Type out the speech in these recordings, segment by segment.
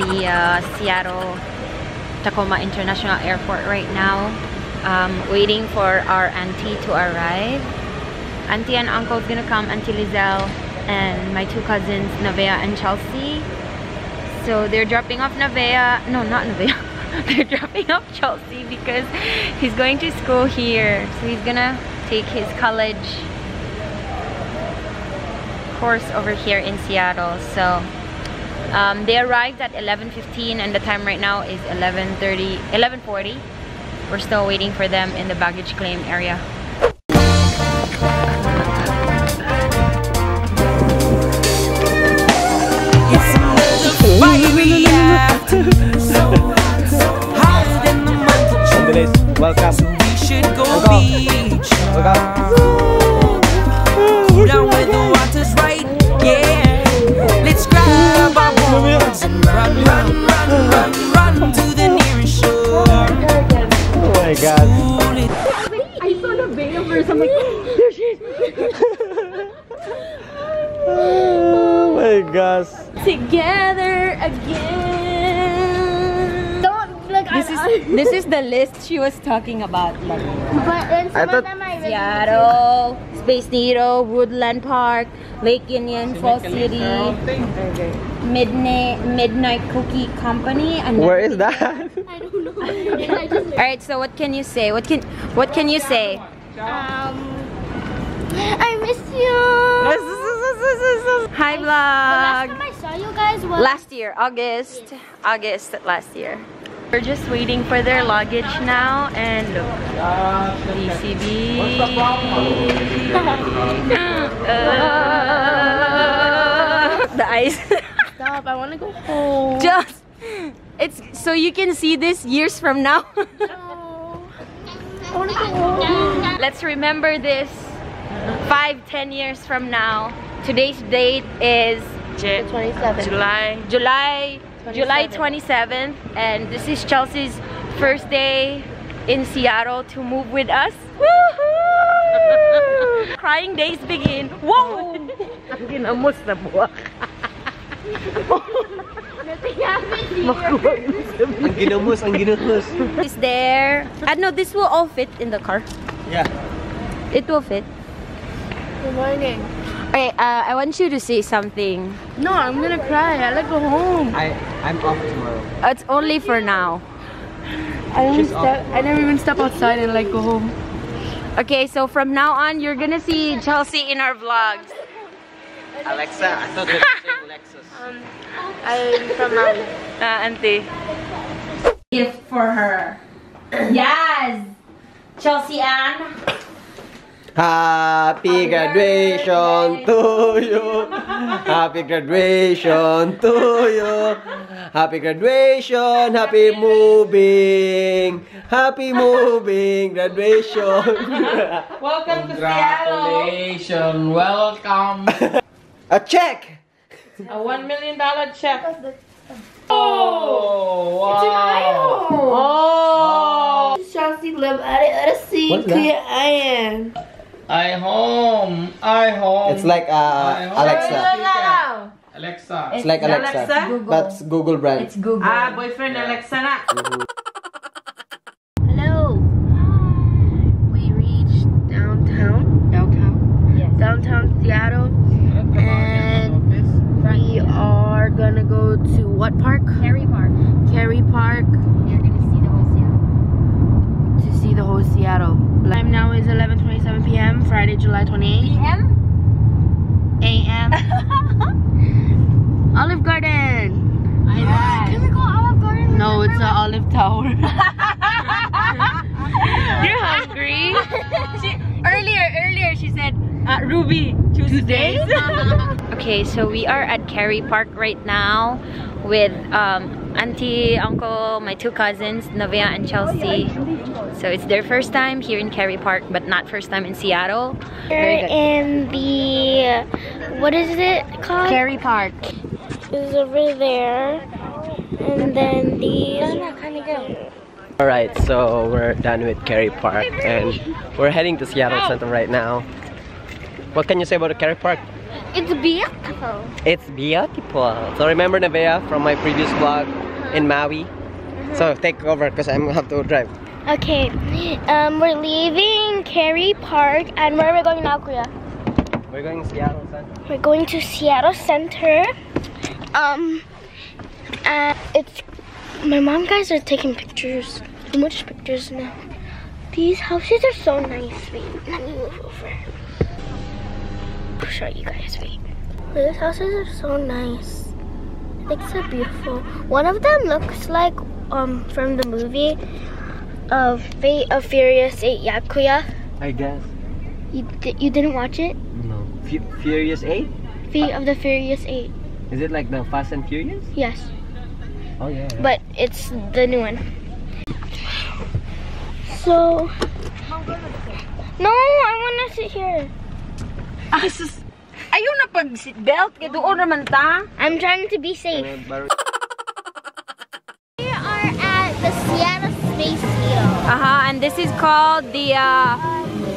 the Seattle Tacoma International Airport right now. Waiting for our auntie to arrive. Auntie and uncle is gonna come, Auntie Lizelle and my two cousins, Nevaeh and Chelsea. So they're dropping off Nevaeh. No, not Nevaeh. They're dropping off Chelsea because he's going to school here. So he's gonna take his college course over here in Seattle. So they arrived at 11:15 and the time right now is 11:40. We're still waiting for them in the baggage claim area. Welcome. So we should go beach. Cool down where the water's right. Yeah. Let's grab our boards and run to the nearest shore. Oh my god. I saw the veil first. I'm like, there she is. Oh my gosh. Together again. Don't look. This is the list she was talking about. Like, But then some I thought of them I really Seattle, Space Needle, Woodland Park, Lake Union, Fall City, Midnight Cookie Company, and Where is that? I don't know. I just all right. So what can you say? What can you say? I miss you. Hi The last vlog. time I saw you guys was Last year, August last year. We're just waiting for their luggage now, and look, DCB. The eyes. Stop, I want to go home. Just, it's so you can see this years from now. No. I want to go home. Let's remember this 5-10 years from now. Today's date is The 27th. July 27th, and this is Chelsea's first day in Seattle to move with us. Woohoo! Crying days begin. Whoa! Ang ginamos na buwak. Ang ginamos, ang ginamos. Is there? No, this will all fit in the car. Yeah. It will fit. Good morning. Okay, I want you to say something. No, I'm gonna cry. I like go home. I'm off tomorrow. It's only for now. I never even step outside and like go home. Okay, so from now on, you're gonna see Chelsea in our vlogs. Alexa, I thought you were saying Lexus. I'm from Maui. Auntie. Gift for her. Yes! Chelsea Ann. Happy graduation to you. Happy graduation to you. Happy graduation. Happy moving. Happy moving graduation. Welcome to Seattle. Congratulations. Welcome. A check. A $1 million check. Oh! Wow. It's an iPhone! Oh! Chelsea live at it. Let's see. What's that? Cagayan. I home. It's like Alexa. Alexa. It's like Alexa. Google. That's Google brand. It's Google. Boyfriend Alexa na. Hello. We reached downtown. Yes. Downtown Seattle. And we are gonna go to what park? Cary Park. Cary Park You're gonna see the whole Seattle. to see the whole Seattle. Time now is 11:27 p.m. Friday, July 28th. a.m. Olive Garden. Can we go Olive Garden? No, it's an Olive Tower. You're hungry. Earlier she said, Ruby, Tuesdays. Okay, so we are at Cary Park right now with auntie, uncle, my two cousins, Nevaeh and Chelsea. So it's their first time here in Cary Park, but not first time in Seattle. We're in the, what is it called? Cary Park. Is over there. And then these. Alright, so we're done with Cary Park and we're heading to Seattle Center right now. What can you say about the Cary Park? It's beautiful. It's beautiful. So remember Nevaeh from my previous vlog in Maui? So take over because I'm gonna have to drive. Okay, we're leaving Cary Park, and where are we going now, Kuya? We're going to Seattle Center. We're going to Seattle Center. It's my mom guys are taking pictures. Too much pictures now. These houses are so nice. Wait, let me move over. I'll show you guys. Wait. These houses are so nice. Like so beautiful. One of them looks like from the movie of Fate of Furious 8. Yeah, Kuya? I guess. You didn't watch it? No. Furious 8? Fate of the Furious 8. Is it like the Fast and Furious? Yes. Oh yeah. But it's the new one. So no, I wanna sit here. Ayaw na pag seatbelt. Kaya doon naman ta. I'm trying to be safe. We are at the Seattle Space Needle. And this is called the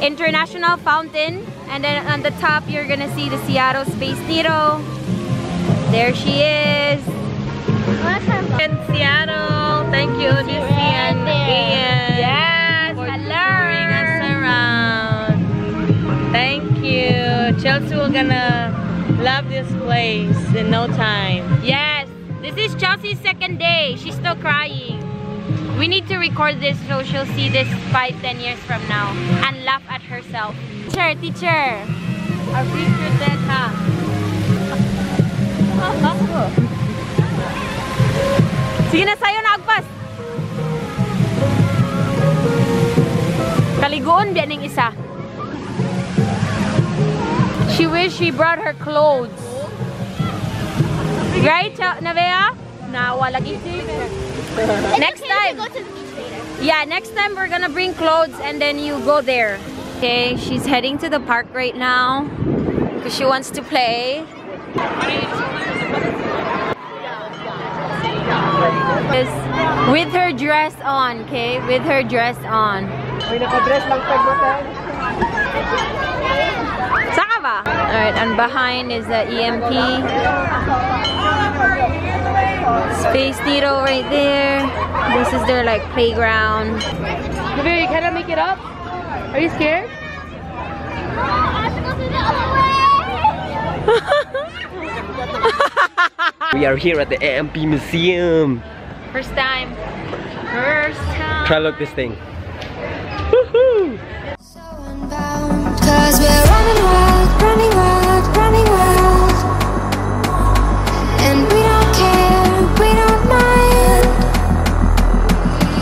International Fountain. And then on the top, you're gonna see the Seattle Space Needle. There she is. In Seattle. Thank you, Lucy and Ian. Yes, for touring us around. Thank you. Chelsea will gonna love this place in no time. Yes, this is Chelsea's second day. She's still crying. We need to record this so she'll see this 5-10 years from now and laugh at herself. Teacher. Our future said, ha? Sige na, sayo na agpas. Kaliguon biya ning isa. She wished she brought her clothes. Right, Nevaeh? Nawa lagi. Next time. Go to the beach later. Yeah, next time we're gonna bring clothes and then you go there. Okay, she's heading to the park right now because she wants to play. With her dress on, okay? With her dress on. Saka ba? Alright, and behind is the EMP. Space Needle right there. This is their like playground. Nevaeh, you cannot make it up? Are you scared? We are here at the AMP Museum. First time. First time. Try look this thing. So unbound, 'cause we're running wild, running wild, running wild. And we don't care, we don't mind.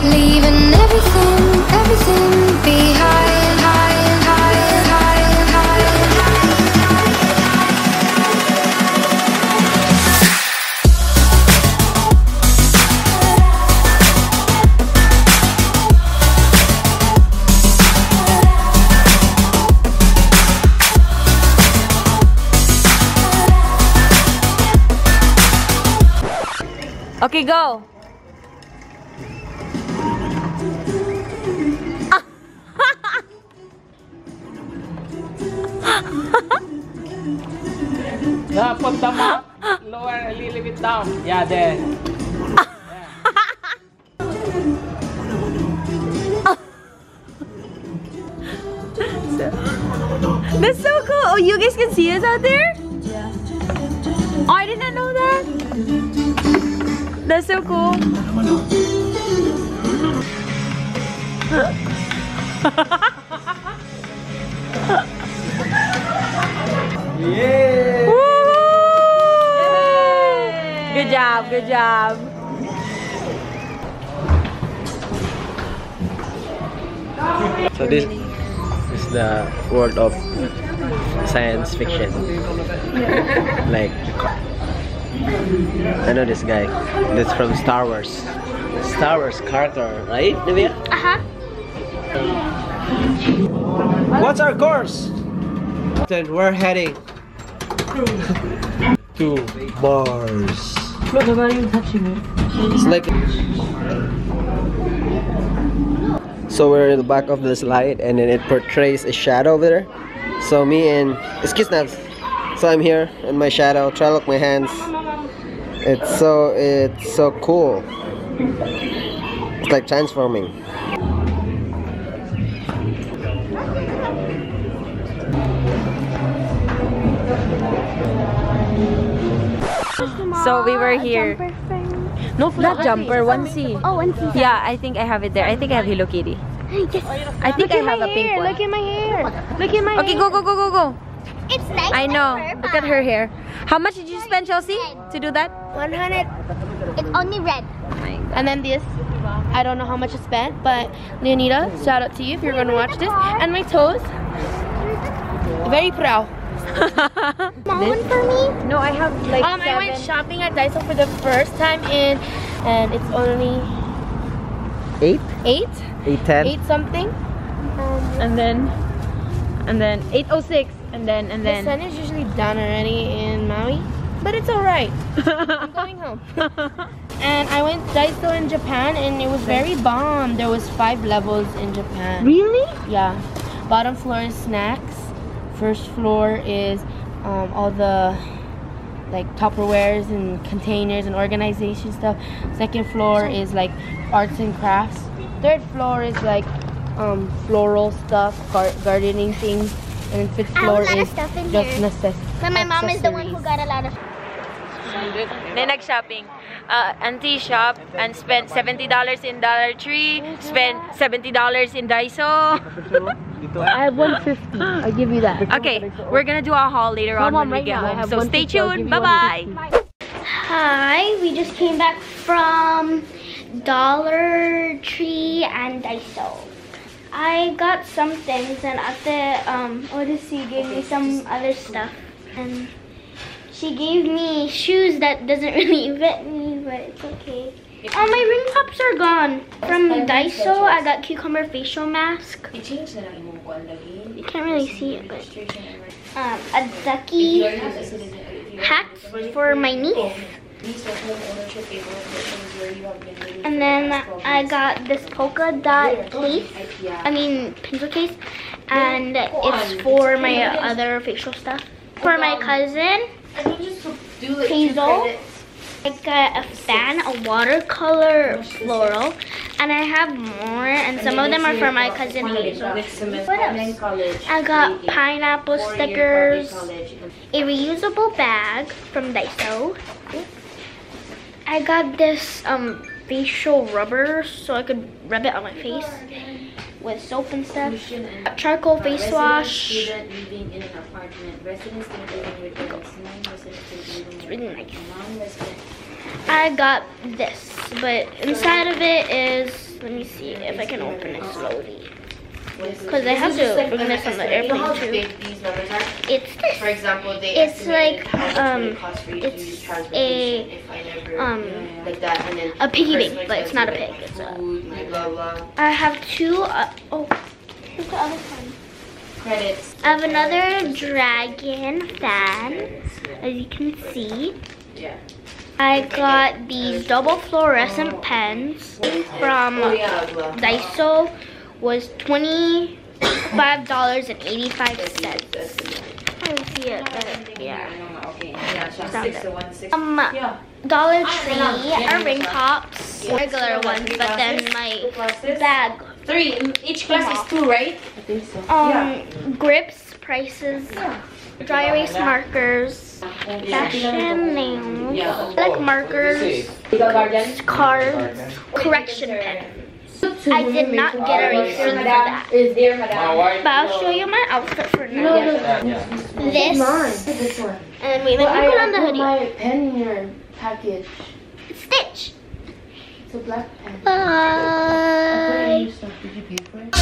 Leaving everything, everything behind, high, high, high, high, Okay, go. Put the map lower a little bit down. Yeah, there. That's so cool. Oh, you guys can see us out there? Yeah. Oh, I did not know that. That's so cool. Yeah! Good job, good job. So this is the world of science fiction. Like, I know this guy. That's from Star Wars. Star Wars character, right, Nevaeh? What's our course? Then we're heading to Mars. Look, nobody even touching it. It's like, so we're in the back of the slide, and then it portrays a shadow over there. So me and excuse me, So I'm here in my shadow. Try to look my hands. It's so cool. It's like transforming. So we were here. No, not jumper, onesie. Oh, onesie. Yeah, I think I have it there. I think I have Hello Kitty. Yes. I think I have a pink one. Look at my hair. Look at my Okay, go, go, go, go, go. It's nice. I know. Look at her hair. How much did you spend, Chelsea, to do that? 100. It's only red. Oh my God. And then this, I don't know how much I spent, but Leonida, shout out to you if you're gonna watch this. And my toes, very proud. Small one for me? No, I have like I went shopping at Daiso for the first time and it's only 8? 8 810? something. and then 806 and then The sun is usually done already in Maui, but it's alright. I'm going home. And I went Daiso in Japan and it was very bomb. There was 5 levels in Japan. Really? Yeah. Bottom floor is snacks. First floor is all the like Tupperwares and containers and organization stuff. Second floor is like arts and crafts. Third floor is like floral stuff, gardening things. And then fifth floor a lot of is stuff in just here. necessities. But my mom is the one who got a lot of. Then nag-shopping. Auntie shop and spent $70 in Dollar Tree. Spent $70 in Daiso. I have 150. I'll give you that. Okay, we're gonna do a haul later on when we get home. So stay tuned. Bye-bye. Hi, we just came back from Dollar Tree and Daiso. I got some things and Ate Odyssey gave me some other stuff. And she gave me shoes that doesn't really fit me, but it's okay. Oh, my ring pops are gone. From Daiso, I got cucumber facial mask. You can't really see it, but a ducky hat for my niece. And then I got this polka dot case, pencil case, and it's for my other facial stuff. For my cousin, Hazel, I got a fan, a watercolor floral, and I have more, and some of them are for my cousin Hazel. What else? I got pineapple stickers, a reusable bag from Daiso. I got this facial rubber so I could rub it on my face with soap and stuff. Charcoal face wash. It's really nice. I got this, but inside of it is, let me see if I can open it slowly. Because I have to bring this on the airplane too. It's this. For example, it's like it's a piggy bank, but it's not a pig. It's I have two. Oh, where's the other one? Credits. I have another dragon fan, as you can see. Yeah. I got these double fluorescent pens from Daiso. Was $25.85. I don't see it, but yeah. Dollar Tree are ring pops, regular ones, but then my bag. 3. Each class is 2, right? I think so. Grips, prices, dry erase markers, fashion nails, like markers, cards, correction pens. I did not get a receipt for that. But I'll show you my outfit for now. This. And wait, let me put on the hoodie. My pen in your package. Stitch. It's a black pen. Bye. Did you pay for it?